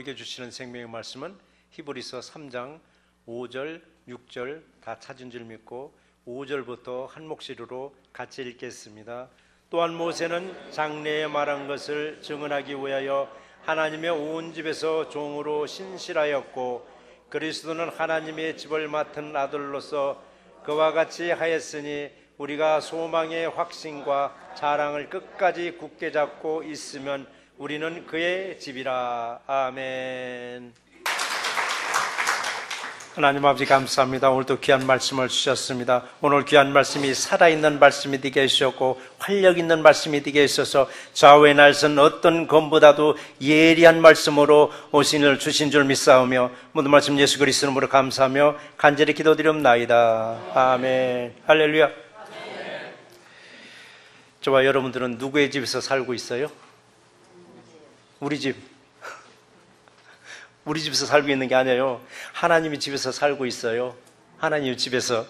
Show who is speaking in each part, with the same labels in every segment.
Speaker 1: 우리에게 주시는 생명의 말씀은 히브리서 3장 5절, 6절 다 찾은 줄 믿고 5절부터 한 목소리로 같이 읽겠습니다. 또한 모세는 장래에 말한 것을 증언하기 위하여 하나님의 온 집에서 종으로 신실하였고 그리스도는 하나님의 집을 맡은 아들로서 그와 같이 하였으니 우리가 소망의 확신과 자랑을 끝까지 굳게 잡고 있으면 우리는 그의 집이라. 아멘. 하나님 아버지 감사합니다. 오늘도 귀한 말씀을 주셨습니다. 오늘 귀한 말씀이 살아있는 말씀이 되게 해주셨고 활력 있는 말씀이 되게 해주셔서 좌우의 날선 어떤 검보다도 예리한 말씀으로 오신을 주신 줄 믿사오며 모든 말씀 예수 그리스도 이름으로 감사하며 간절히 기도드리옵나이다. 아멘. 할렐루야. 저와 여러분들은 누구의 집에서 살고 있어요? 우리 집. 우리 집에서 살고 있는 게 아니에요. 하나님의 집에서 살고 있어요. 하나님의 집에서.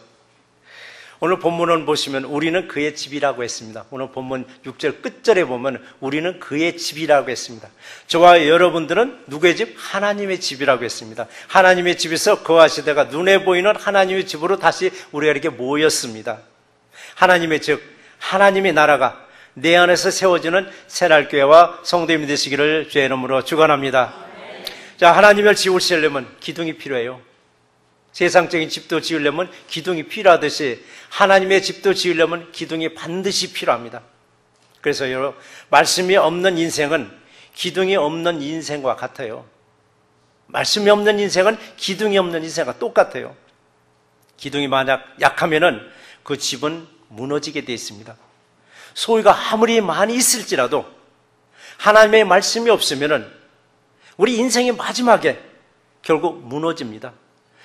Speaker 1: 오늘 본문을 보시면 우리는 그의 집이라고 했습니다. 오늘 본문 6절 끝절에 보면 우리는 그의 집이라고 했습니다. 저와 여러분들은 누구의 집? 하나님의 집이라고 했습니다. 하나님의 집에서 거하시다가 눈에 보이는 하나님의 집으로 다시 우리가 이렇게 모였습니다. 하나님의 즉 하나님의 나라가 내 안에서 세워지는 새날교회와 성도님이 되시기를 주의 이름으로 축원합니다. 자, 하나님을 지으시려면 기둥이 필요해요. 세상적인 집도 지으려면 기둥이 필요하듯이 하나님의 집도 지으려면 기둥이 반드시 필요합니다. 그래서 여러분, 말씀이 없는 인생은 기둥이 없는 인생과 같아요. 말씀이 없는 인생은 기둥이 없는 인생과 똑같아요. 기둥이 만약 약하면은 그 집은 무너지게 되어 있습니다. 소유가 아무리 많이 있을지라도 하나님의 말씀이 없으면은 우리 인생의 마지막에 결국 무너집니다.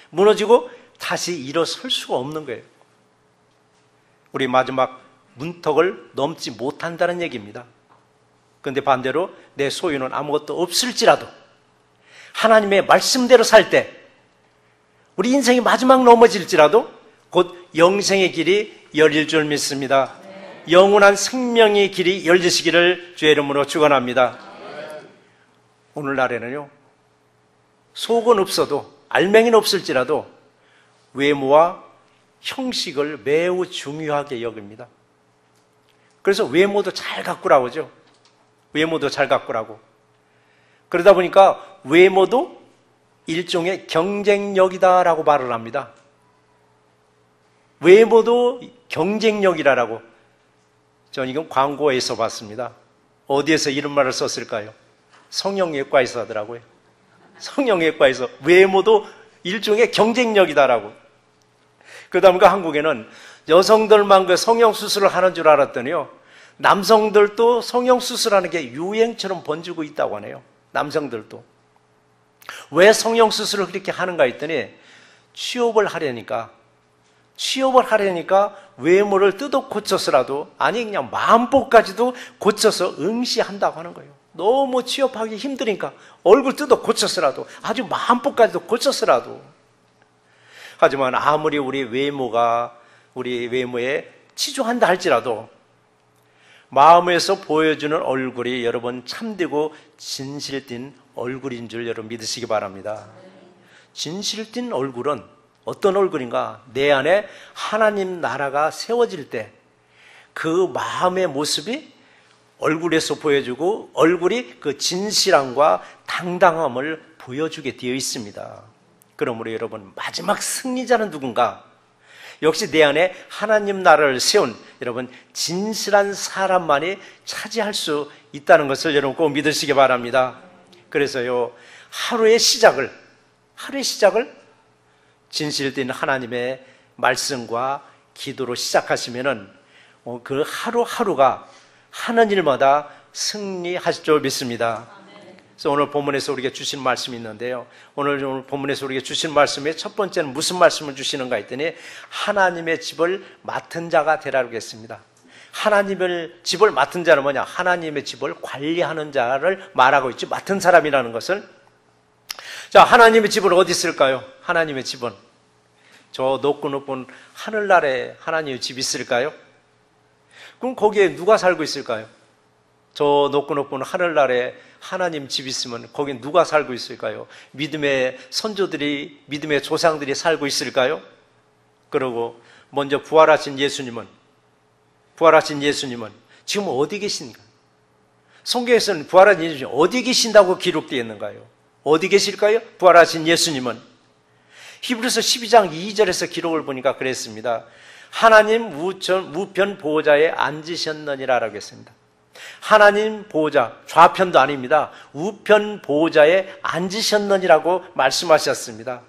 Speaker 1: 무너지고 다시 일어설 수가 없는 거예요. 우리 마지막 문턱을 넘지 못한다는 얘기입니다. 그런데 반대로 내 소유는 아무것도 없을지라도 하나님의 말씀대로 살 때 우리 인생이 마지막 넘어질지라도 곧 영생의 길이 열릴 줄 믿습니다. 영원한 생명의 길이 열리시기를 주의 이름으로 축원합니다. 오늘날에는요, 속은 없어도 알맹이는 없을지라도 외모와 형식을 매우 중요하게 여깁니다. 그래서 외모도 잘 가꾸라고 하죠. 외모도 잘 가꾸라고. 그러다 보니까 외모도 일종의 경쟁력이다라고 말을 합니다. 외모도 경쟁력이라고. 저는 이건 광고에서 봤습니다. 어디에서 이런 말을 썼을까요? 성형외과에서 하더라고요. 성형외과에서 외모도 일종의 경쟁력이다라고. 그러다 보니까 한국에는 여성들만 그 성형수술을 하는 줄 알았더니요, 남성들도 성형수술하는 게 유행처럼 번지고 있다고 하네요. 남성들도. 왜 성형수술을 그렇게 하는가 했더니 취업을 하려니까 외모를 뜯어 고쳐서라도, 아니 그냥 마음복까지도 고쳐서 응시한다고 하는 거예요. 너무 취업하기 힘드니까 얼굴 뜯어 고쳐서라도, 아주 마음복까지도 고쳐서라도. 하지만 아무리 우리 외모에 치중한다 할지라도 마음에서 보여주는 얼굴이 여러분 참되고 진실된 얼굴인 줄 여러분 믿으시기 바랍니다. 진실된 얼굴은 어떤 얼굴인가? 내 안에 하나님 나라가 세워질 때 그 마음의 모습이 얼굴에서 보여주고 얼굴이 그 진실함과 당당함을 보여주게 되어 있습니다. 그러므로 여러분, 마지막 승리자는 누군가? 역시 내 안에 하나님 나라를 세운 여러분 진실한 사람만이 차지할 수 있다는 것을 여러분 꼭 믿으시기 바랍니다. 그래서요, 하루의 시작을 진실된 하나님의 말씀과 기도로 시작하시면은 그 하루하루가 하는 일마다 승리하실 줄 믿습니다. 그래서 오늘 본문에서 우리에게 주신 말씀이 있는데요, 오늘 본문에서 우리에게 주신 말씀의 첫 번째는 무슨 말씀을 주시는가 했더니 하나님의 집을 맡은 자가 되라고 했습니다. 하나님의 집을 맡은 자는 뭐냐? 하나님의 집을 관리하는 자를 말하고 있지, 맡은 사람이라는 것을. 자, 하나님의 집은 어디 있을까요? 하나님의 집은 저 높고 높은 하늘나라에 하나님의 집이 있을까요? 그럼 거기에 누가 살고 있을까요? 저 높고 높은 하늘나라에 하나님 집 있으면 거기 누가 살고 있을까요? 믿음의 선조들이, 믿음의 조상들이 살고 있을까요? 그러고 먼저 부활하신 예수님은 지금 어디 계신가? 성경에서는 부활하신 예수님 어디 계신다고 기록되어 있는가요? 어디 계실까요? 부활하신 예수님은 히브리서 12장 2절에서 기록을 보니까 그랬습니다. 하나님 우편 보호자에 앉으셨느니라라고 했습니다. 하나님 보호자, 좌편도 아닙니다. 우편 보호자에 앉으셨느니라고 말씀하셨습니다.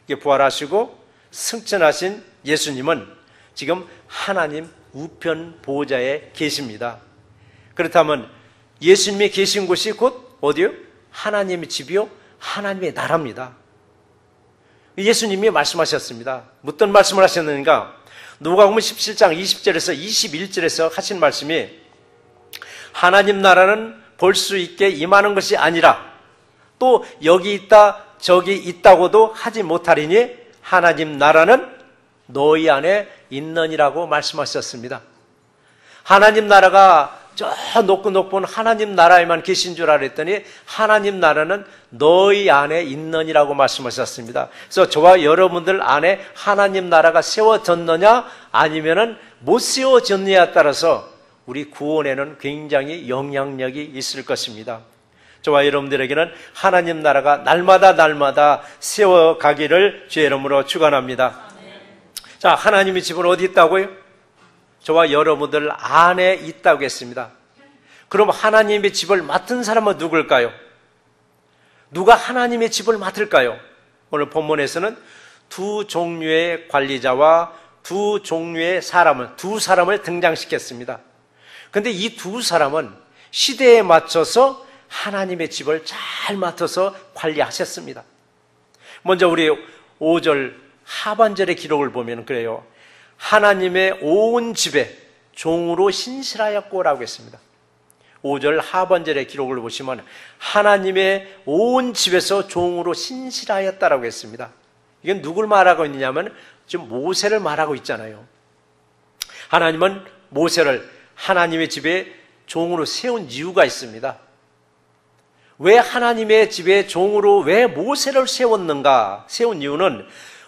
Speaker 1: 이게 부활하시고 승천하신 예수님은 지금 하나님 우편 보호자에 계십니다. 그렇다면 예수님이 계신 곳이 곧 어디요? 하나님의 집이요? 하나님의 나라입니다. 예수님이 말씀하셨습니다. 어떤 말씀을 하셨는가? 누가복음 17장 20절에서 21절에서 하신 말씀이 하나님 나라는 볼 수 있게 임하는 것이 아니라 또 여기 있다 저기 있다고도 하지 못하리니 하나님 나라는 너희 안에 있느니라고 말씀하셨습니다. 하나님 나라가 저 높고 높은 하나님 나라에만 계신 줄 알았더니 하나님 나라는 너희 안에 있느니라고 말씀하셨습니다. 그래서 저와 여러분들 안에 하나님 나라가 세워졌느냐 아니면은 못 세워졌느냐에 따라서 우리 구원에는 굉장히 영향력이 있을 것입니다. 저와 여러분들에게는 하나님 나라가 날마다 세워가기를 주의 이름으로 축원합니다. 자, 하나님의 집은 어디 있다고요? 저와 여러분들 안에 있다고 했습니다. 그럼 하나님의 집을 맡은 사람은 누굴까요? 누가 하나님의 집을 맡을까요? 오늘 본문에서는 두 종류의 관리자와 두 종류의 두 사람을 등장시켰습니다. 그런데 이 두 사람은 시대에 맞춰서 하나님의 집을 잘 맡아서 관리하셨습니다. 먼저 우리 5절 하반절의 기록을 보면 그래요. 하나님의 온 집에 종으로 신실하였고라고 했습니다. 5절 하반절의 기록을 보시면 하나님의 온 집에서 종으로 신실하였다라고 했습니다. 이건 누굴 말하고 있느냐면 지금 모세를 말하고 있잖아요. 하나님은 모세를 하나님의 집에 종으로 세운 이유가 있습니다. 왜 하나님의 집에 종으로 왜 모세를 세웠는가? 세운 이유는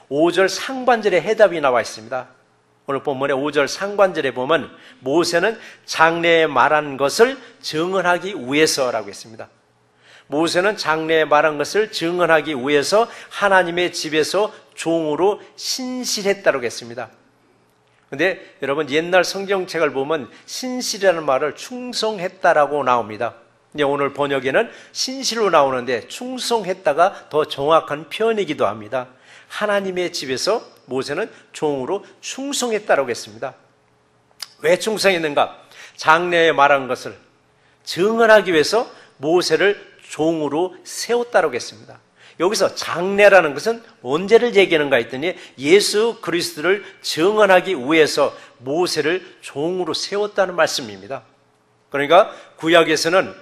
Speaker 1: 5절 상반절에 해답이 나와 있습니다. 오늘 본문의 5절 상반절에 보면 모세는 장래에 말한 것을 증언하기 위해서라고 했습니다. 모세는 장래에 말한 것을 증언하기 위해서 하나님의 집에서 종으로 신실했다고 했습니다. 그런데 여러분 옛날 성경책을 보면 신실이라는 말을 충성했다라고 나옵니다. 근데 오늘 번역에는 신실로 나오는데 충성했다가 더 정확한 표현이기도 합니다. 하나님의 집에서 모세는 종으로 충성했다라고 했습니다. 왜 충성했는가? 장래에 말한 것을 증언하기 위해서 모세를 종으로 세웠다라고 했습니다. 여기서 장래라는 것은 언제를 얘기하는가 했더니 예수 그리스도를 증언하기 위해서 모세를 종으로 세웠다는 말씀입니다. 그러니까 구약에서는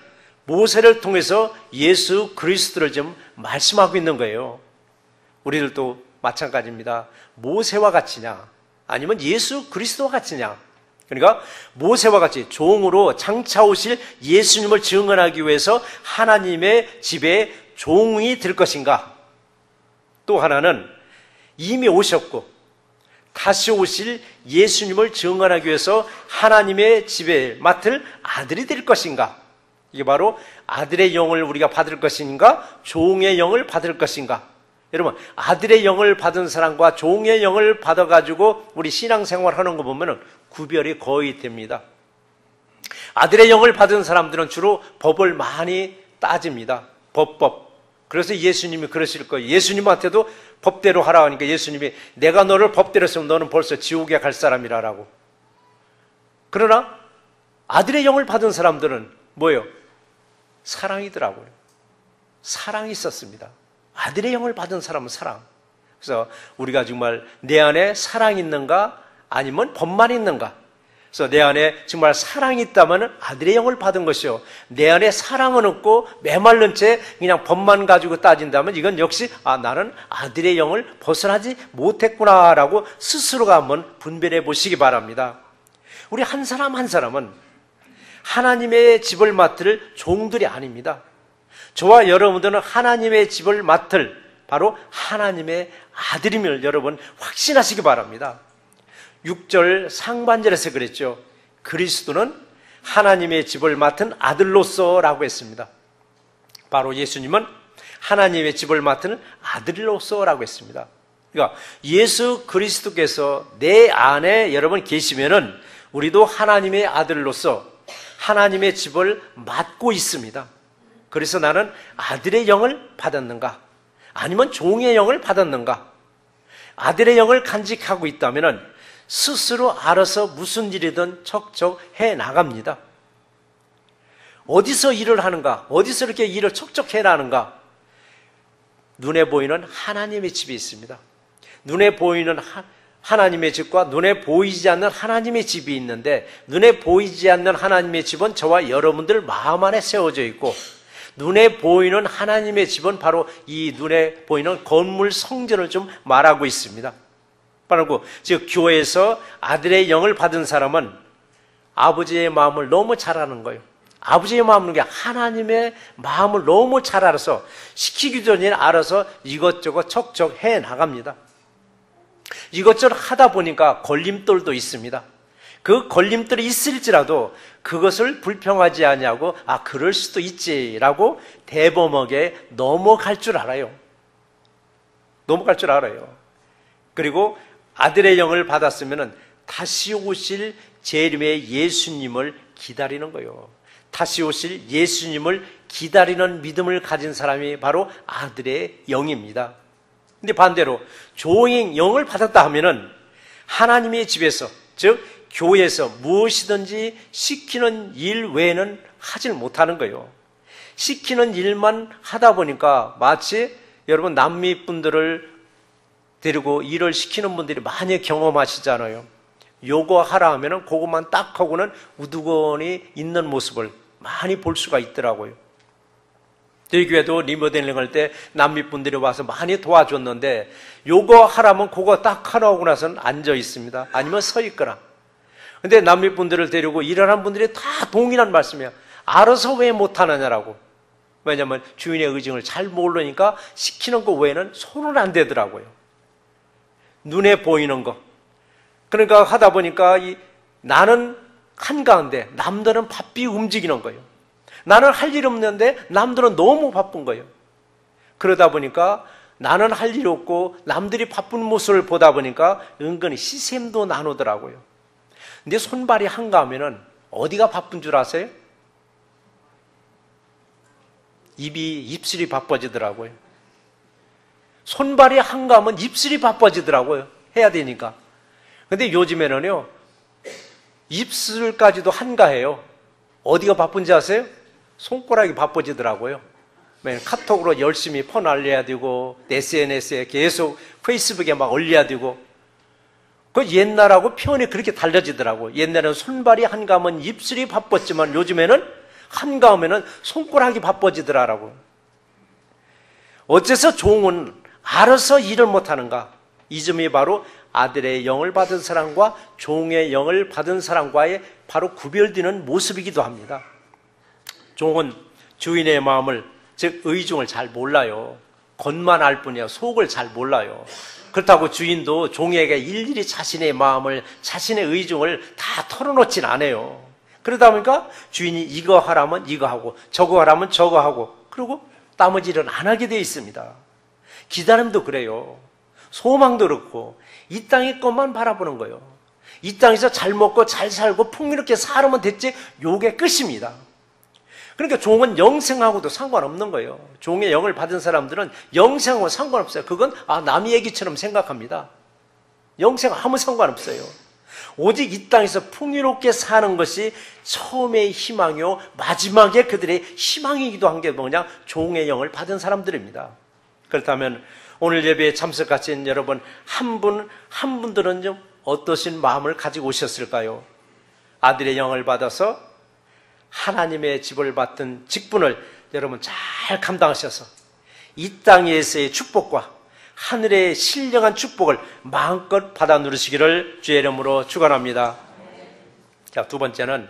Speaker 1: 모세를 통해서 예수 그리스도를 좀 말씀하고 있는 거예요. 우리들도 마찬가지입니다. 모세와 같이냐 아니면 예수 그리스도와 같으냐. 그러니까 모세와 같이 종으로 장차 오실 예수님을 증언하기 위해서 하나님의 집에 종이 될 것인가. 또 하나는 이미 오셨고 다시 오실 예수님을 증언하기 위해서 하나님의 집에 맡을 아들이 될 것인가. 이게 바로 아들의 영을 우리가 받을 것인가 종의 영을 받을 것인가. 여러분 아들의 영을 받은 사람과 종의 영을 받아가지고 우리 신앙생활 하는 거 보면 구별이 거의 됩니다. 아들의 영을 받은 사람들은 주로 법을 많이 따집니다. 법. 그래서 예수님이 그러실 거예요. 예수님한테도 법대로 하라 하니까 예수님이 내가 너를 법대로 했으면 너는 벌써 지옥에 갈 사람이라고. 그러나 아들의 영을 받은 사람들은 뭐예요? 사랑이더라고요. 사랑이 있었습니다. 아들의 영을 받은 사람은 사랑. 그래서 우리가 정말 내 안에 사랑이 있는가 아니면 법만 있는가. 그래서 내 안에 정말 사랑이 있다면 아들의 영을 받은 것이요. 내 안에 사랑은 없고 메말른 채 그냥 법만 가지고 따진다면 이건 역시 나는 아들의 영을 벗어나지 못했구나라고 스스로가 한번 분별해 보시기 바랍니다. 우리 한 사람 한 사람은 하나님의 집을 맡을 종들이 아닙니다. 저와 여러분들은 하나님의 집을 맡을 바로 하나님의 아들임을 여러분 확신하시기 바랍니다. 6절 상반절에서 그랬죠. 그리스도는 하나님의 집을 맡은 아들로서라고 했습니다. 바로 예수님은 하나님의 집을 맡은 아들로서라고 했습니다. 그러니까 예수 그리스도께서 내 안에 여러분 계시면은 우리도 하나님의 아들로서 하나님의 집을 맡고 있습니다. 그래서 나는 아들의 영을 받았는가? 아니면 종의 영을 받았는가? 아들의 영을 간직하고 있다면은 스스로 알아서 무슨 일이든 척척 해 나갑니다. 어디서 일을 하는가? 어디서 이렇게 일을 척척 해 나가는가? 눈에 보이는 하나님의 집이 있습니다. 눈에 보이는 하나님의 집과 눈에 보이지 않는 하나님의 집이 있는데, 눈에 보이지 않는 하나님의 집은 저와 여러분들 마음 안에 세워져 있고, 눈에 보이는 하나님의 집은 바로 이 눈에 보이는 건물 성전을 좀 말하고 있습니다. 바로 즉 교회에서 아들의 영을 받은 사람은 아버지의 마음을 너무 잘 아는 거예요. 아버지의 마음은 하나님의 마음을 너무 잘 알아서 시키기 전에 알아서 이것저것 척척 해 나갑니다. 이것저것 하다 보니까 걸림돌도 있습니다. 그 걸림돌이 있을지라도 그것을 불평하지 아니하고 그럴 수도 있지라고 대범하게 넘어갈 줄 알아요. 넘어갈 줄 알아요. 그리고 아들의 영을 받았으면 다시 오실 재림의 예수님을 기다리는 거예요. 다시 오실 예수님을 기다리는 믿음을 가진 사람이 바로 아들의 영입니다. 근데 반대로 종의 영을 받았다 하면은 하나님의 집에서, 즉 교회에서 무엇이든지 시키는 일 외에는 하질 못하는 거예요. 시키는 일만 하다 보니까 마치 여러분 남미 분들을 데리고 일을 시키는 분들이 많이 경험하시잖아요. 요거 하라 하면은 그것만 딱 하고는 우두건이 있는 모습을 많이 볼 수가 있더라고요. 저희 교회도 리모델링 할 때 남미 분들이 와서 많이 도와줬는데 요거 하라면 그거 딱 하나 하고 나서는 앉아 있습니다. 아니면 서 있거나. 근데 남미 분들을 데리고 일하는 분들이 다 동일한 말씀이에요. 알아서 왜 못하느냐라고. 왜냐하면 주인의 의중을 잘 모르니까 시키는 거 외에는 손은 안 대더라고요. 눈에 보이는 거. 그러니까 하다 보니까 나는 한가한데 남들은 바삐 움직이는 거예요. 나는 할 일 없는데 남들은 너무 바쁜 거예요. 그러다 보니까 나는 할 일 없고 남들이 바쁜 모습을 보다 보니까 은근히 시샘도 나누더라고요. 근데 손발이 한가하면은 어디가 바쁜 줄 아세요? 입술이 바빠지더라고요. 손발이 한가하면 입술이 바빠지더라고요. 해야 되니까. 근데 요즘에는요, 입술까지도 한가해요. 어디가 바쁜지 아세요? 손가락이 바빠지더라고요. 카톡으로 열심히 퍼날려야 되고, SNS에 계속 페이스북에 막 올려야 되고, 그 옛날하고 표현이 그렇게 달라지더라고요. 옛날에는 손발이 한가하면 입술이 바빴지만 요즘에는 한가하면 손가락이 바빠지더라고요. 어째서 종은 알아서 일을 못하는가? 이 점이 바로 아들의 영을 받은 사람과 종의 영을 받은 사람과의 바로 구별되는 모습이기도 합니다. 종은 주인의 마음을, 즉 의중을 잘 몰라요. 겉만 알 뿐이야. 속을 잘 몰라요. 그렇다고 주인도 종에게 일일이 자신의 마음을, 자신의 의중을 다 털어놓진 않아요. 그러다 보니까 주인이 이거 하라면 이거 하고 저거 하라면 저거 하고, 그리고 나머지 일은 안 하게 되어 있습니다. 기다림도 그래요. 소망도 그렇고 이 땅의 것만 바라보는 거예요. 이 땅에서 잘 먹고 잘 살고 풍요롭게 살면 됐지, 요게 끝입니다. 그러니까 종은 영생하고도 상관없는 거예요. 종의 영을 받은 사람들은 영생하고 상관없어요. 그건 남의 얘기처럼 생각합니다. 영생 아무 상관없어요. 오직 이 땅에서 풍요롭게 사는 것이 처음의 희망이요 마지막에 그들의 희망이기도 한 게 뭐냐? 종의 영을 받은 사람들입니다. 그렇다면 오늘 예배에 참석하신 여러분 한 분들은 좀 어떠신 마음을 가지고 오셨을까요? 아들의 영을 받아서 하나님의 집을 받던 직분을 여러분 잘 감당하셔서 이 땅에서의 축복과 하늘의 신령한 축복을 마음껏 받아 누리시기를 주의 이름으로 축원합니다. 자, 두 번째는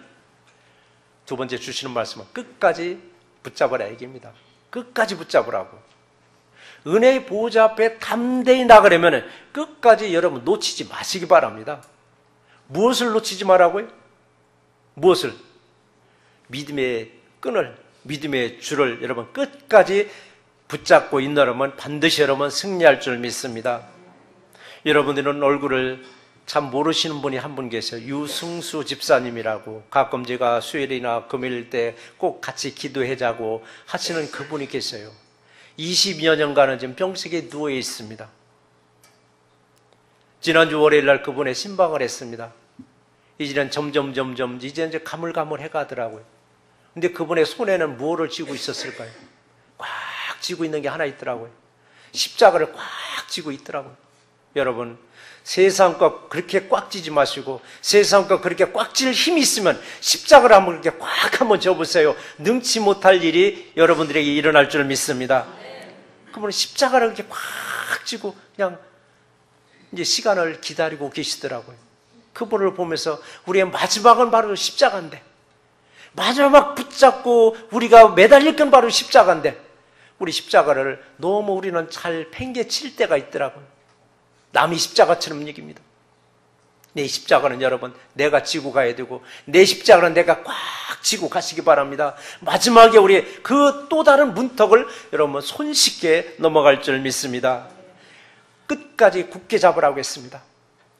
Speaker 1: 두 번째 주시는 말씀은 끝까지 붙잡으라 얘기입니다. 끝까지 붙잡으라고. 은혜의 보호자 앞에 담대히 나가려면 끝까지 여러분 놓치지 마시기 바랍니다. 무엇을 놓치지 말라고요? 무엇을? 믿음의 끈을, 믿음의 줄을 여러분 끝까지 붙잡고 있노라면 반드시 여러분 승리할 줄 믿습니다. 여러분들은 얼굴을 참 모르시는 분이 한 분 계세요. 유승수 집사님이라고. 가끔 제가 수요일이나 금요일 때 꼭 같이 기도해자고 하시는 그분이 계세요. 20여 년간은 지금 병석에 누워 있습니다. 지난주 월요일 날 그분의 신방을 했습니다. 이제는 점점 이제 가물가물해 가더라고요. 근데 그분의 손에는 무엇을 쥐고 있었을까요? 꽉 쥐고 있는 게 하나 있더라고요. 십자가를 꽉 쥐고 있더라고요. 여러분, 세상과 그렇게 꽉 쥐지 마시고 세상과 그렇게 꽉 쥘 힘이 있으면 십자가를 한번 그렇게 꽉 한번 쥐어보세요. 능치 못할 일이 여러분들에게 일어날 줄 믿습니다. 그분은 십자가를 그렇게 꽉 쥐고 그냥 이제 시간을 기다리고 계시더라고요. 그분을 보면서 우리의 마지막은 바로 십자가인데, 마지막 붙잡고 우리가 매달릴 건 바로 십자가인데, 우리 십자가를 너무 우리는 잘 팽개칠 때가 있더라고요. 남이 십자가처럼 얘기입니다. 내 십자가는 여러분 내가 지고 가야 되고, 내 십자가는 내가 꽉 지고 가시기 바랍니다. 마지막에 우리 그 또 다른 문턱을 여러분 손쉽게 넘어갈 줄 믿습니다. 끝까지 굳게 잡으라고 했습니다.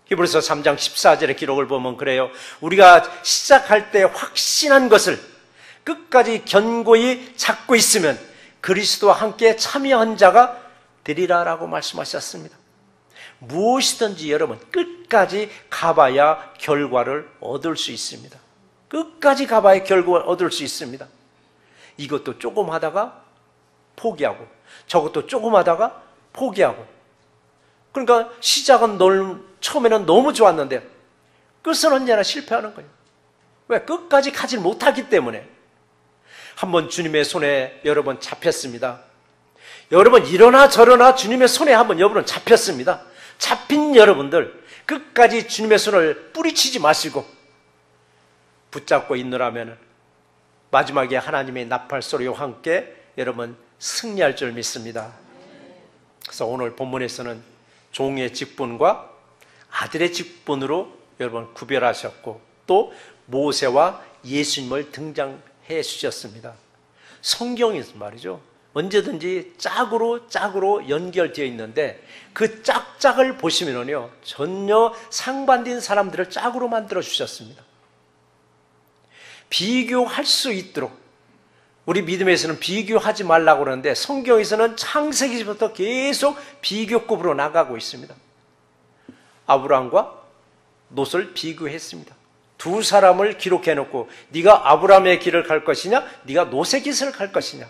Speaker 1: 히브리서 3장 14절의 기록을 보면 그래요. 우리가 시작할 때 확신한 것을 끝까지 견고히 잡고 있으면 그리스도와 함께 참여한 자가 되리라라고 말씀하셨습니다. 무엇이든지 여러분 끝까지 가봐야 결과를 얻을 수 있습니다. 끝까지 가봐야 결과를 얻을 수 있습니다. 이것도 조금 하다가 포기하고 저것도 조금 하다가 포기하고, 그러니까 시작은 처음에는 너무 좋았는데 끝은 언제나 실패하는 거예요. 왜? 끝까지 가지 못하기 때문에. 한번 주님의 손에 여러분 잡혔습니다. 여러분 이러나 저러나 주님의 손에 한번 여러분 잡혔습니다. 잡힌 여러분들 끝까지 주님의 손을 뿌리치지 마시고 붙잡고 있노라면 마지막에 하나님의 나팔 소리와 함께 여러분 승리할 줄 믿습니다. 그래서 오늘 본문에서는 종의 직분과 아들의 직분으로 여러분 구별하셨고, 또 모세와 예수님을 등장해 주셨습니다. 성경에서 말이죠, 언제든지 짝으로 연결되어 있는데 그 짝을 보시면요 전혀 상반된 사람들을 짝으로 만들어 주셨습니다. 비교할 수 있도록. 우리 믿음에서는 비교하지 말라고 그러는데 성경에서는 창세기부터 계속 비교급으로 나가고 있습니다. 아브라함과 롯을 비교했습니다. 두 사람을 기록해 놓고 네가 아브라함의 길을 갈 것이냐, 네가 롯의 길을 갈 것이냐.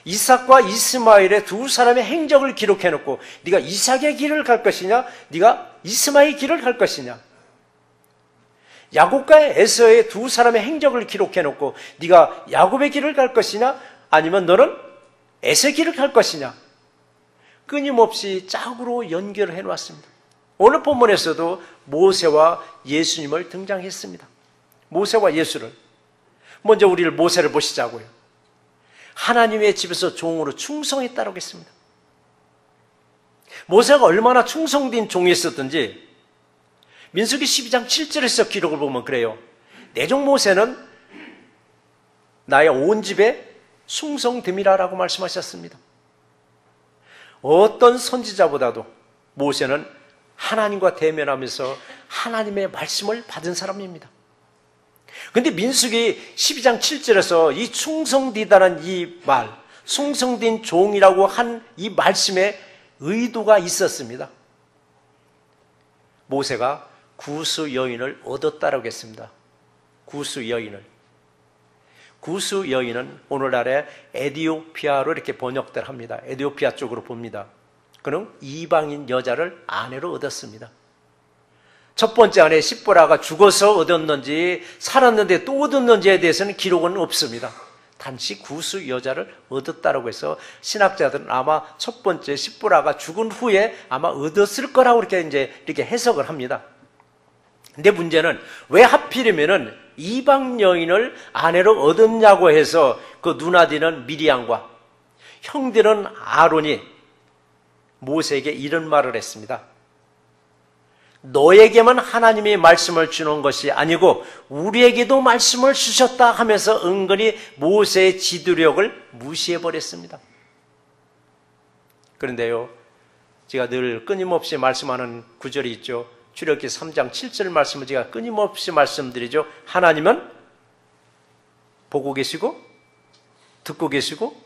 Speaker 1: 이삭과 이스마엘의 두 사람의 행적을 기록해 놓고 네가 이삭의 길을 갈 것이냐, 네가 이스마엘의 길을 갈 것이냐. 야곱과 에서의 두 사람의 행적을 기록해 놓고 네가 야곱의 길을 갈 것이냐, 아니면 너는 에서의 길을 갈 것이냐. 끊임없이 짝으로 연결을 해 놓았습니다. 오늘 본문에서도 모세와 예수님을 등장했습니다. 모세와 예수를. 먼저 우리를 모세를 보시자고요. 하나님의 집에서 종으로 충성했다고 했습니다. 모세가 얼마나 충성된 종이었었던지 민수기 12장 7절에서 기록을 보면 그래요. 내 종 모세는 나의 온 집에 충성됨이라고 말씀하셨습니다. 어떤 선지자보다도 모세는 하나님과 대면하면서 하나님의 말씀을 받은 사람입니다. 그런데 민수기 12장 7절에서 이 충성되다는 이 말, 충성된 종이라고 한 이 말씀에 의도가 있었습니다. 모세가 구수 여인을 얻었다라고 했습니다. 구수 여인을. 구수 여인은 오늘날의 에디오피아로 이렇게 번역들 합니다. 에디오피아 쪽으로 봅니다. 그는 이방인 여자를 아내로 얻었습니다. 첫 번째 아내 시보라가 죽어서 얻었는지 살았는데 또 얻었는지에 대해서는 기록은 없습니다. 단지 구수 여자를 얻었다라고 해서 신학자들은 아마 첫 번째 시보라가 죽은 후에 아마 얻었을 거라고 이렇게 해석을 합니다. 근데 문제는 왜 하필이면은 이방 여인을 아내로 얻었냐고 해서 그 누나들은 미리암과 형들은 아론이 모세에게 이런 말을 했습니다. 너에게만 하나님이 말씀을 주는 것이 아니고 우리에게도 말씀을 주셨다 하면서 은근히 모세의 지도력을 무시해버렸습니다. 그런데요, 제가 늘 끊임없이 말씀하는 구절이 있죠. 출애굽기 3장 7절 말씀을 제가 끊임없이 말씀드리죠. 하나님은 보고 계시고 듣고 계시고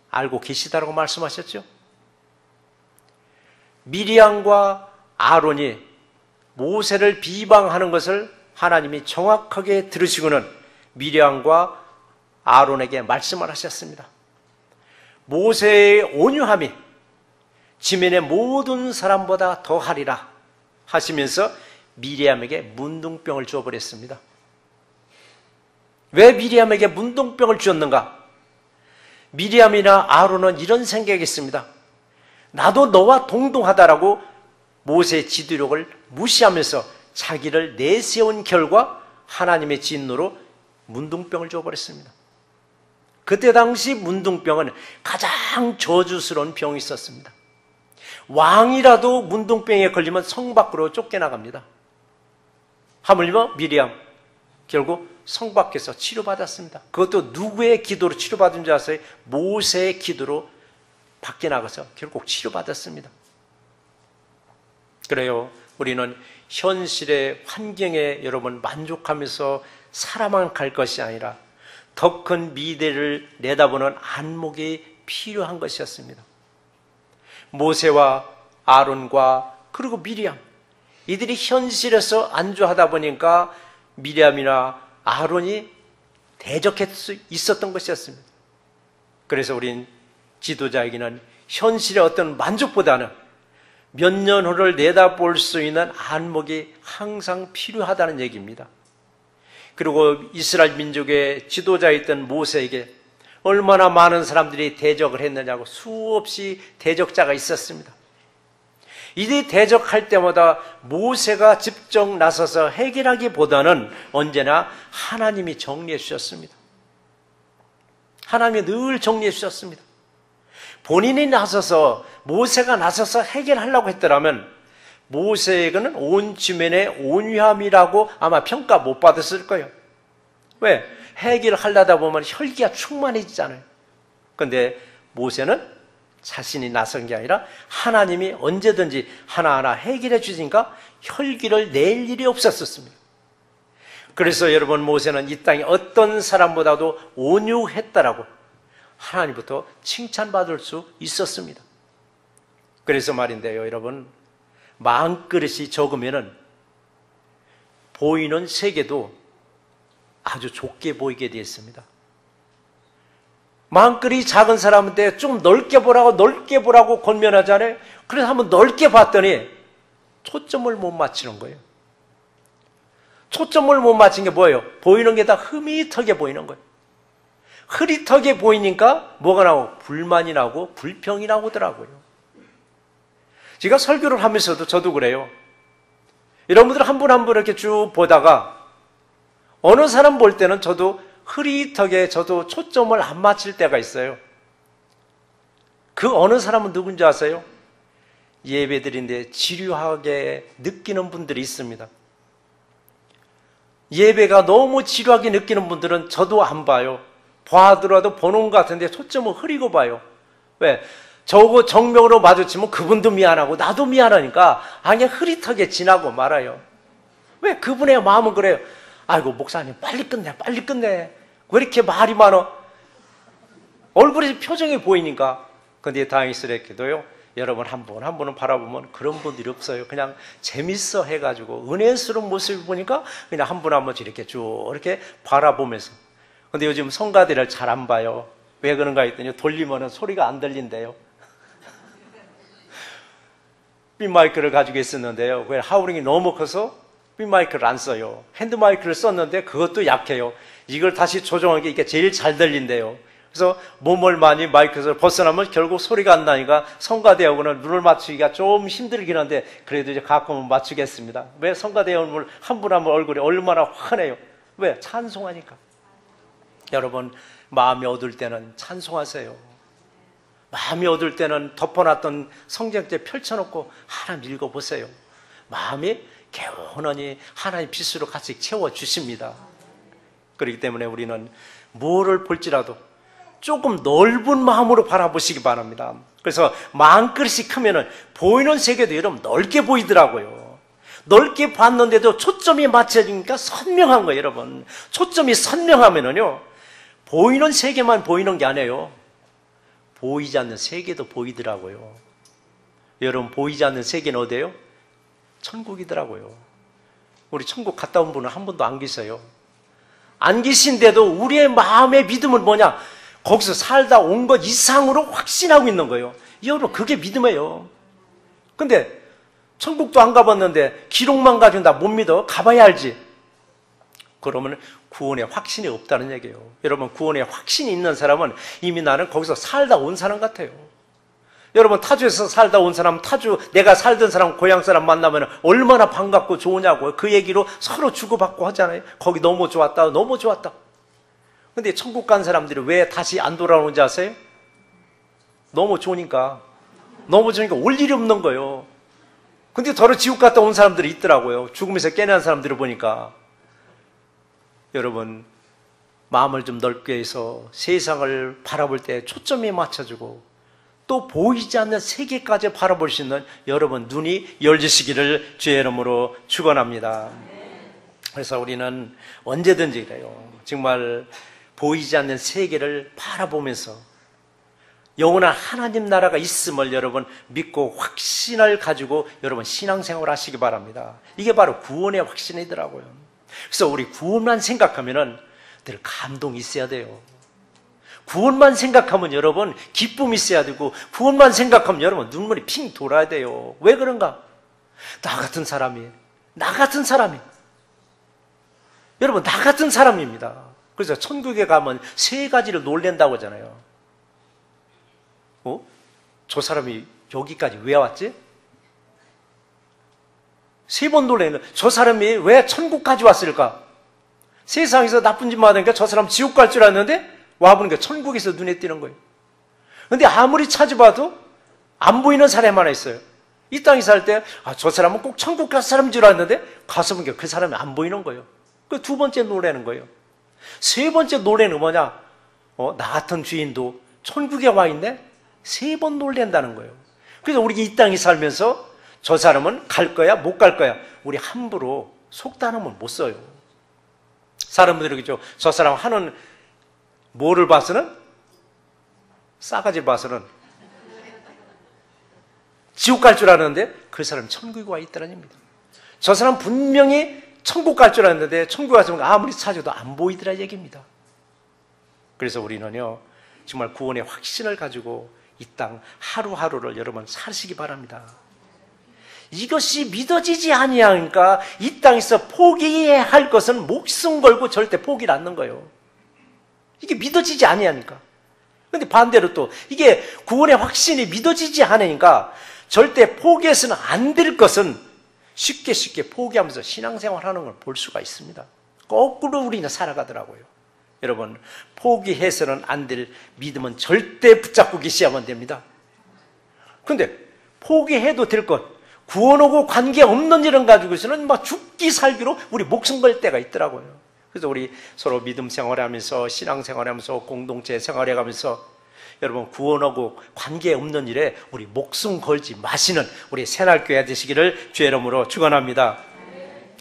Speaker 1: 알고 계시다라고 말씀하셨죠. 미리암과 아론이 모세를 비방하는 것을 하나님이 정확하게 들으시고는 미리암과 아론에게 말씀을 하셨습니다. 모세의 온유함이 지면의 모든 사람보다 더하리라 하시면서 미리암에게 문둥병을 주어버렸습니다. 왜 미리암에게 문둥병을 주었는가? 미리암이나 아론은 이런 생각이 있습니다. 나도 너와 동등하다라고 모세의 지도력을 무시하면서 자기를 내세운 결과 하나님의 진노로 문둥병을 주어버렸습니다. 그때 당시 문둥병은 가장 저주스러운 병이 있었습니다. 왕이라도 문둥병에 걸리면 성 밖으로 쫓겨나갑니다. 하물며 미리암 결국 성 밖에서 치료받았습니다. 그것도 누구의 기도로 치료받은 줄 아세요? 모세의 기도로 밖에 나가서 결국 치료받았습니다. 그래요. 우리는 현실의 환경에 여러분 만족하면서 살아만 갈 것이 아니라 더 큰 미래를 내다보는 안목이 필요한 것이었습니다. 모세와 아론과 그리고 미리암, 이들이 현실에서 안주하다 보니까 미리암이나 아론이 대적할 수 있었던 것이었습니다. 그래서 우린 지도자에게는 현실의 어떤 만족보다는 몇 년 후를 내다볼 수 있는 안목이 항상 필요하다는 얘기입니다. 그리고 이스라엘 민족의 지도자였던 모세에게 얼마나 많은 사람들이 대적을 했느냐고 수없이 대적자가 있었습니다. 이들이 대적할 때마다 모세가 직접 나서서 해결하기보다는 언제나 하나님이 정리해 주셨습니다. 하나님이 늘 정리해 주셨습니다. 본인이 나서서 모세가 나서서 해결하려고 했더라면 모세에게는 온 지면의 온유함이라고 아마 평가 못 받았을 거예요. 왜? 해결하려다 보면 혈기가 충만해지잖아요. 그런데 모세는 자신이 나선 게 아니라 하나님이 언제든지 하나하나 해결해 주시니까 혈기를 낼 일이 없었습니다. 그래서 여러분 모세는 이 땅에 어떤 사람보다도 온유했다라고 하나님부터 칭찬받을 수 있었습니다. 그래서 말인데요, 여러분, 마음그릇이 적으면은 보이는 세계도 아주 좁게 보이게 되어 있습니다. 마음그릇이 작은 사람한테 좀 넓게 보라고 권면하잖아요. 그래서 한번 넓게 봤더니 초점을 못 맞추는 거예요. 초점을 못 맞춘 게 뭐예요? 보이는 게 다 흐릿하게 보이는 거예요. 흐릿하게 보이니까 뭐가 나오고? 불만이 나오고 불평이 나오더라고요. 제가 설교를 하면서도 저도 그래요. 여러분들 한 분 한 분 이렇게 쭉 보다가 어느 사람 볼 때는 저도 흐릿하게 저도 초점을 안 맞출 때가 있어요. 그 어느 사람은 누군지 아세요? 예배드린데 지루하게 느끼는 분들이 있습니다. 예배가 너무 지루하게 느끼는 분들은 저도 안 봐요. 봐더라도 보는 것 같은데 초점을 흐리고 봐요. 왜? 저거 정면으로 마주치면 그분도 미안하고 나도 미안하니까 그냥 흐릿하게 지나고 말아요. 왜? 그분의 마음은 그래요. 아이고 목사님 빨리 끝내. 왜 이렇게 말이 많아? 얼굴에 표정이 보이니까. 근데 다행스럽게도요, 여러분 한 분은 바라보면 그런 분들이 없어요. 그냥 재밌어 해가지고 은혜스러운 모습을 보니까 그냥 한 분 한 분씩 이렇게 쭉 이렇게 바라보면서. 근데 요즘 성가대를 잘 안 봐요. 왜 그런가 했더니 돌리면 소리가 안 들린대요. 핀마이크를 가지고 있었는데요. 그 하우링이 너무 커서 핀마이크를 안 써요. 핸드마이크를 썼는데 그것도 약해요. 이걸 다시 조정하는 게 이게 제일 잘 들린대요. 그래서 몸을 많이 마이크에서 벗어나면 결국 소리가 안 나니까 성가대하고는 눈을 맞추기가 좀 힘들긴 한데 그래도 이제 가끔은 맞추겠습니다. 왜? 성가대원을 한 분 한 분 얼굴이 얼마나 환해요. 왜? 찬송하니까. 여러분, 마음이 어두울 때는 찬송하세요. 마음이 어두울 때는 덮어놨던 성경책 펼쳐놓고 하나님 읽어보세요. 마음이 개운하니 하나님 빛으로 같이 채워주십니다. 그렇기 때문에 우리는 뭐를 볼지라도 조금 넓은 마음으로 바라보시기 바랍니다. 그래서 마음그릇이 크면은 보이는 세계도 여러분 넓게 보이더라고요. 넓게 봤는데도 초점이 맞춰지니까 선명한 거예요, 여러분. 초점이 선명하면은요, 보이는 세계만 보이는 게 아니에요. 보이지 않는 세계도 보이더라고요. 여러분, 보이지 않는 세계는 어디예요? 천국이더라고요. 우리 천국 갔다 온 분은 한 번도 안 계세요. 안 계신데도 우리의 마음의 믿음은 뭐냐? 거기서 살다 온 것 이상으로 확신하고 있는 거예요. 여러분, 그게 믿음이에요. 근데 천국도 안 가봤는데 기록만 가지고 나 못 믿어? 가봐야 알지. 그러면 구원에 확신이 없다는 얘기예요. 여러분, 구원에 확신이 있는 사람은 이미 나는 거기서 살다 온 사람 같아요. 여러분, 타주에서 살다 온 사람, 타주 내가 살던 사람, 고향 사람 만나면 얼마나 반갑고 좋으냐고요. 그 얘기로 서로 주고받고 하잖아요. 거기 너무 좋았다, 너무 좋았다. 근데 천국 간 사람들이 왜 다시 안 돌아오는지 아세요? 너무 좋으니까. 너무 좋으니까 올 일이 없는 거예요. 근데 더러 지옥 갔다 온 사람들이 있더라고요. 죽으면서 깨어난 사람들을 보니까. 여러분, 마음을 좀 넓게 해서 세상을 바라볼 때 초점이 맞춰주고 또 보이지 않는 세계까지 바라볼 수 있는 여러분 눈이 열리시기를 주의 이름으로 축원합니다. 그래서 우리는 언제든지 그래요. 정말 보이지 않는 세계를 바라보면서 영원한 하나님 나라가 있음을 여러분 믿고 확신을 가지고 여러분 신앙생활 하시기 바랍니다. 이게 바로 구원의 확신이더라고요. 그래서 우리 구원만 생각하면은 늘 감동이 있어야 돼요. 구원만 생각하면 여러분 기쁨이 있어야 되고, 구원만 생각하면 여러분 눈물이 핑 돌아야 돼요. 왜 그런가? 나 같은 사람이 여러분 나 같은 사람입니다. 그래서 천국에 가면 세 가지를 놀랜다고 하잖아요. 저 사람이 여기까지 왜 왔지? 세 번 놀래는, 저 사람이 왜 천국까지 왔을까? 세상에서 나쁜 짓만 하니까 저 사람 지옥 갈 줄 알았는데 와보니까 천국에서 눈에 띄는 거예요. 근데 아무리 찾아봐도 안 보이는 사람이 하나 있어요. 이 땅에 살 때 저 사람은 꼭 천국 갈 사람인 줄 알았는데 가서 보니까 그 사람이 안 보이는 거예요. 그 두 번째 놀라는 거예요. 세 번째 놀라는 뭐냐? 나 같은 주인도 천국에 와 있네? 세 번 놀란다는 거예요. 그래서 우리가 이 땅에 살면서 저 사람은 갈 거야? 못 갈 거야? 우리 함부로 속단음을 못 써요. 사람들이 그러죠. 저 사람 하는 뭐를 봐서는? 싸가지를 봐서는 지옥 갈 줄 알았는데 그 사람 천국에 와 있다는 얘기입니다. 저 사람 분명히 천국 갈 줄 알았는데 천국 가서 아무리 찾아도 안 보이더라 얘기입니다. 그래서 우리는요 정말 구원의 확신을 가지고 이 땅 하루하루를 여러분 사시기 바랍니다. 이것이 믿어지지 아니하니까 이 땅에서 포기해야 할 것은 목숨 걸고 절대 포기를 않는 거예요. 이게 믿어지지 아니하니까. 근데 반대로 또 이게 구원의 확신이 믿어지지 않으니까 절대 포기해서는 안 될 것은 쉽게 포기하면서 신앙생활하는 걸 볼 수가 있습니다. 거꾸로 우리는 살아가더라고요. 여러분, 포기해서는 안 될 믿음은 절대 붙잡고 계셔야만 됩니다. 근데 포기해도 될 것, 구원하고 관계없는 일은 가지고서는 막 죽기 살기로 우리 목숨 걸 때가 있더라고요. 그래서 우리 서로 믿음 생활하면서 신앙생활하면서 공동체 생활해가면서 여러분 구원하고 관계없는 일에 우리 목숨 걸지 마시는 우리 새날교회 되시기를 주의 이름으로 축원합니다.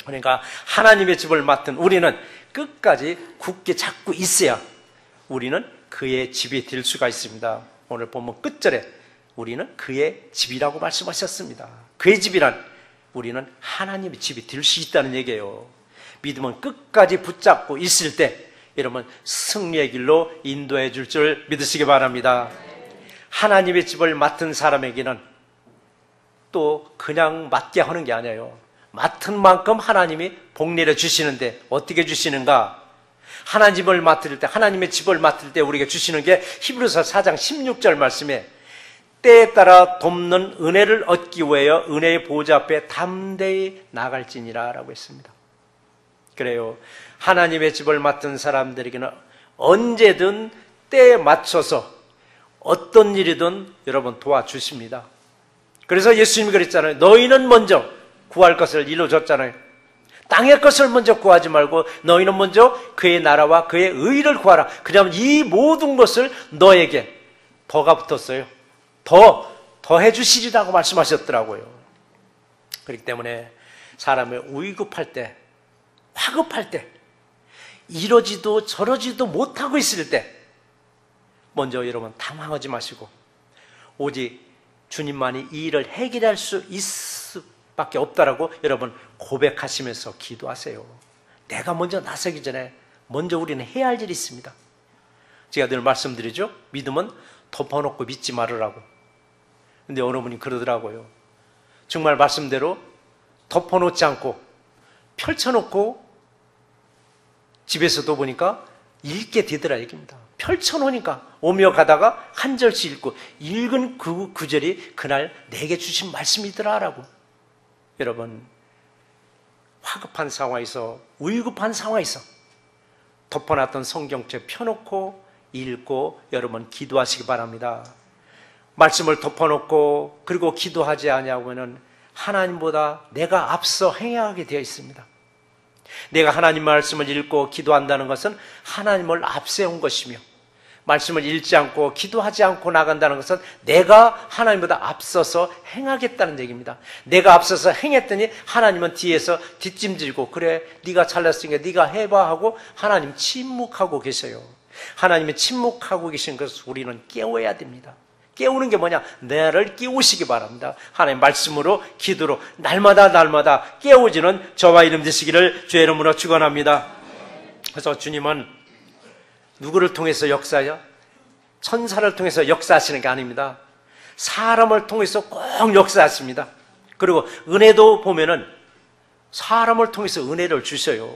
Speaker 1: 그러니까 하나님의 집을 맡은 우리는 끝까지 굳게 잡고 있어야 우리는 그의 집이 될 수가 있습니다. 오늘 본문 끝절에 우리는 그의 집이라고 말씀하셨습니다. 그의 집이란 우리는 하나님의 집이 될 수 있다는 얘기예요. 믿음은 끝까지 붙잡고 있을 때 여러분 승리의 길로 인도해 줄 줄 믿으시기 바랍니다. 하나님의 집을 맡은 사람에게는 또 그냥 맡게 하는 게 아니에요. 맡은 만큼 하나님이 복 내려 주시는데 어떻게 주시는가? 하나님을 맡을 때, 하나님의 집을 맡을 때 우리가 주시는 게 히브리서 4장 16절 말씀에 때에 따라 돕는 은혜를 얻기 위하여 은혜의 보좌 앞에 담대히 나갈지니라 라고 했습니다. 그래요. 하나님의 집을 맡은 사람들에게는 언제든 때에 맞춰서 어떤 일이든 여러분 도와주십니다. 그래서 예수님이 그랬잖아요. 너희는 먼저 구할 것을 이루어줬잖아요. 땅의 것을 먼저 구하지 말고 너희는 먼저 그의 나라와 그의 의를 구하라. 그러면 이 모든 것을 너에게 더가 붙었어요. 더 해주시리라고 말씀하셨더라고요. 그렇기 때문에 사람의 위급할 때, 화급할 때, 이러지도 저러지도 못하고 있을 때 먼저 여러분 당황하지 마시고 오직 주님만이 이 일을 해결할 수 있을 밖에 없다라고 여러분 고백하시면서 기도하세요. 내가 먼저 나서기 전에 먼저 우리는 해야 할 일이 있습니다. 제가 늘 말씀드리죠. 믿음은 덮어놓고 믿지 말으라고. 근데 어느 분이 그러더라고요. 정말 말씀대로 덮어놓지 않고 펼쳐놓고 집에서도 보니까 읽게 되더라 얘기입니다. 펼쳐놓으니까 오며 가다가 한 절씩 읽고 읽은 그 구절이 그날 내게 주신 말씀이더라라고. 여러분 화급한 상황에서 위급한 상황에서 덮어놨던 성경책 펴놓고 읽고 여러분 기도하시기 바랍니다. 말씀을 덮어놓고 그리고 기도하지 아니하고는 하나님보다 내가 앞서 행하게 되어 있습니다. 내가 하나님 말씀을 읽고 기도한다는 것은 하나님을 앞세운 것이며 말씀을 읽지 않고 기도하지 않고 나간다는 것은 내가 하나님보다 앞서서 행하겠다는 얘기입니다. 내가 앞서서 행했더니 하나님은 뒤에서 뒷짐지고 그래 네가 잘났으니까 네가 해봐 하고 하나님 침묵하고 계세요. 하나님이 침묵하고 계신 것을 우리는 깨워야 됩니다. 깨우는 게 뭐냐? 나를 깨우시기 바랍니다. 하나님 말씀으로 기도로 날마다 깨우지는 저와 이름 되시기를 주의 이름으로 축원합니다. 그래서 주님은 누구를 통해서 역사하여? 천사를 통해서 역사하시는 게 아닙니다. 사람을 통해서 꼭 역사하십니다. 그리고 은혜도 보면은 사람을 통해서 은혜를 주셔요.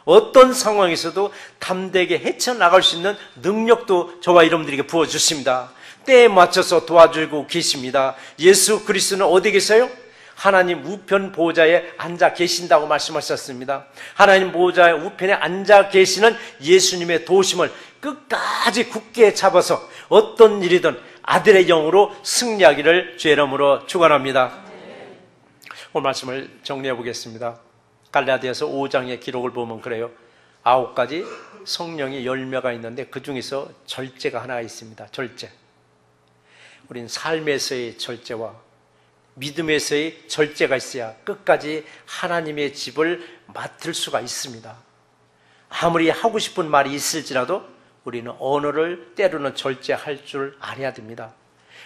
Speaker 1: 어떤 상황에서도 담대하게 헤쳐나갈 수 있는 능력도 저와 여러분들에게 부어주십니다. 때에 맞춰서 도와주고 계십니다. 예수 그리스도는 어디 계세요? 하나님 우편 보좌에 앉아 계신다고 말씀하셨습니다. 하나님 보좌의 우편에 앉아 계시는 예수님의 도심을 끝까지 굳게 잡아서 어떤 일이든 아들의 영으로 승리하기를 주의 이름으로 축원합니다. 오늘 말씀을 정리해 보겠습니다. 갈라디아서 5장의 기록을 보면 그래요. 9가지 성령의 열매가 있는데 그 중에서 절제가 하나 있습니다. 절제. 우린 삶에서의 절제와 믿음에서의 절제가 있어야 끝까지 하나님의 집을 맡을 수가 있습니다. 아무리 하고 싶은 말이 있을지라도 우리는 언어를 때로는 절제할 줄 알아야 됩니다.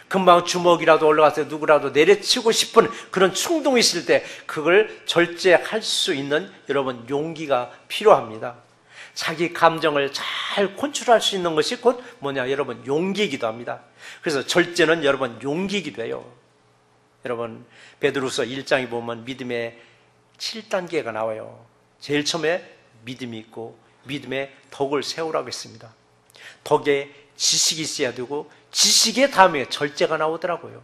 Speaker 1: 금방 주먹이라도 올라가서 누구라도 내려치고 싶은 그런 충동이 있을 때 그걸 절제할 수 있는 여러분 용기가 필요합니다. 자기 감정을 잘 컨트롤할 수 있는 것이 곧 뭐냐 여러분 용기이기도 합니다. 그래서 절제는 여러분 용기이기도 해요. 여러분 베드로서 1장에 보면 믿음의 7단계가 나와요. 제일 처음에 믿음이 있고 믿음의 덕을 세우라고 했습니다. 덕에 지식이 있어야 되고 지식의 다음에 절제가 나오더라고요.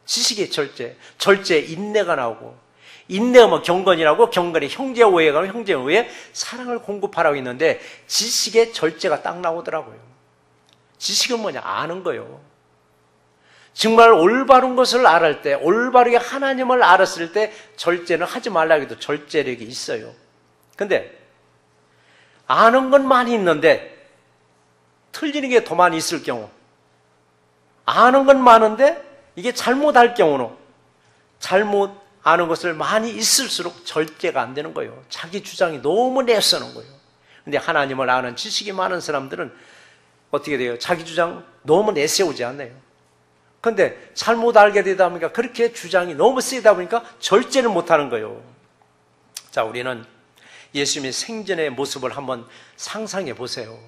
Speaker 1: 지식의 절제 인내가 나오고 인내하면 경건이라고 경건이 형제 우애가 나오고 형제 우애 사랑을 공급하라고 했는데 지식의 절제가 딱 나오더라고요. 지식은 뭐냐? 아는 거예요. 정말 올바른 것을 알을 때 올바르게 하나님을 알았을 때 절제는 하지 말라고 해도 절제력이 있어요. 근데 아는 건 많이 있는데 틀리는 게 더 많이 있을 경우 아는 건 많은데 이게 잘못할 경우는 잘못 아는 것을 많이 있을수록 절제가 안 되는 거예요. 자기 주장이 너무 내세우는 거예요. 근데 하나님을 아는 지식이 많은 사람들은 어떻게 돼요? 자기 주장 너무 내세우지 않아요. 근데 잘못 알게 되다 보니까 그렇게 주장이 너무 세다 보니까 절제를 못하는 거예요. 자, 우리는 예수님의 생전의 모습을 한번 상상해 보세요.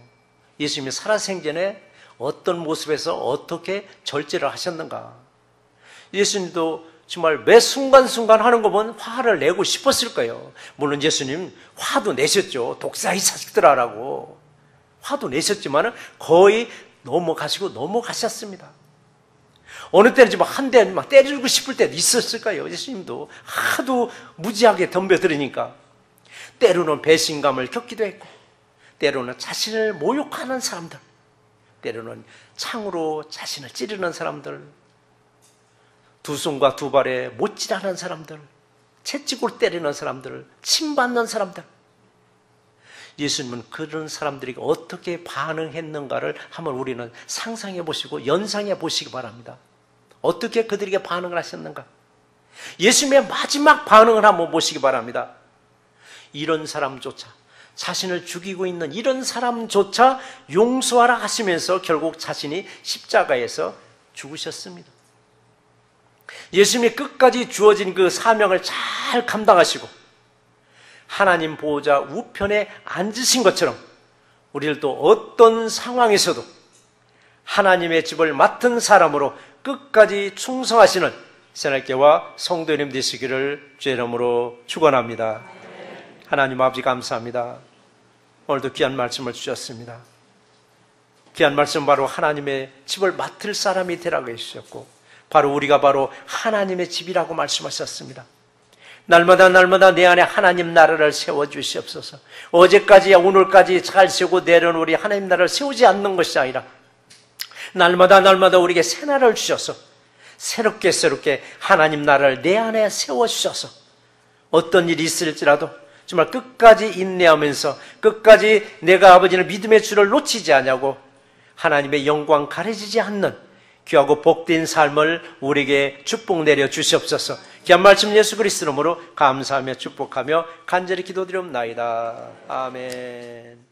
Speaker 1: 예수님이 살아생전에 어떤 모습에서 어떻게 절제를 하셨는가. 예수님도 정말 매 순간순간 하는 거 보면 화를 내고 싶었을 거예요. 물론 예수님 화도 내셨죠. 독사의 자식들아라고 화도 내셨지만 거의 넘어가셨습니다. 어느 때는 좀 한 대 막 때리고 싶을 때도 있었을 거예요. 예수님도 하도 무지하게 덤벼들으니까. 때로는 배신감을 겪기도 했고, 때로는 자신을 모욕하는 사람들, 때로는 창으로 자신을 찌르는 사람들, 두 손과 두 발에 못질하는 사람들, 채찍으로 때리는 사람들, 침받는 사람들. 예수님은 그런 사람들에게 어떻게 반응했는가를 한번 우리는 상상해 보시고 연상해 보시기 바랍니다. 어떻게 그들에게 반응을 하셨는가? 예수님의 마지막 반응을 한번 보시기 바랍니다. 이런 사람조차, 자신을 죽이고 있는 이런 사람조차 용서하라 하시면서 결국 자신이 십자가에서 죽으셨습니다. 예수님이 끝까지 주어진 그 사명을 잘 감당하시고 하나님 보호자 우편에 앉으신 것처럼 우리들도 어떤 상황에서도 하나님의 집을 맡은 사람으로 끝까지 충성하시는 새날개와 성도 여러분 되시기를 주의 이름으로 축원합니다. 하나님 아버지 감사합니다. 오늘도 귀한 말씀을 주셨습니다. 귀한 말씀 바로 하나님의 집을 맡을 사람이 되라고 해주셨고, 바로 우리가 바로 하나님의 집이라고 말씀하셨습니다. 날마다 내 안에 하나님 나라를 세워주시옵소서. 어제까지야 오늘까지 잘 세우고 내려온 우리 하나님 나라를 세우지 않는 것이 아니라 날마다 우리에게 새 나라를 주셔서 새롭게 하나님 나라를 내 안에 세워주셔서 어떤 일이 있을지라도 정말 끝까지 인내하면서 끝까지 내가 아버지는 믿음의 줄을 놓치지 않냐고 하나님의 영광 가려지지 않는 귀하고 복된 삶을 우리에게 축복 내려 주시옵소서. 귀한 말씀 예수 그리스도 이름으로 감사하며 축복하며 간절히 기도드리옵나이다. 아멘.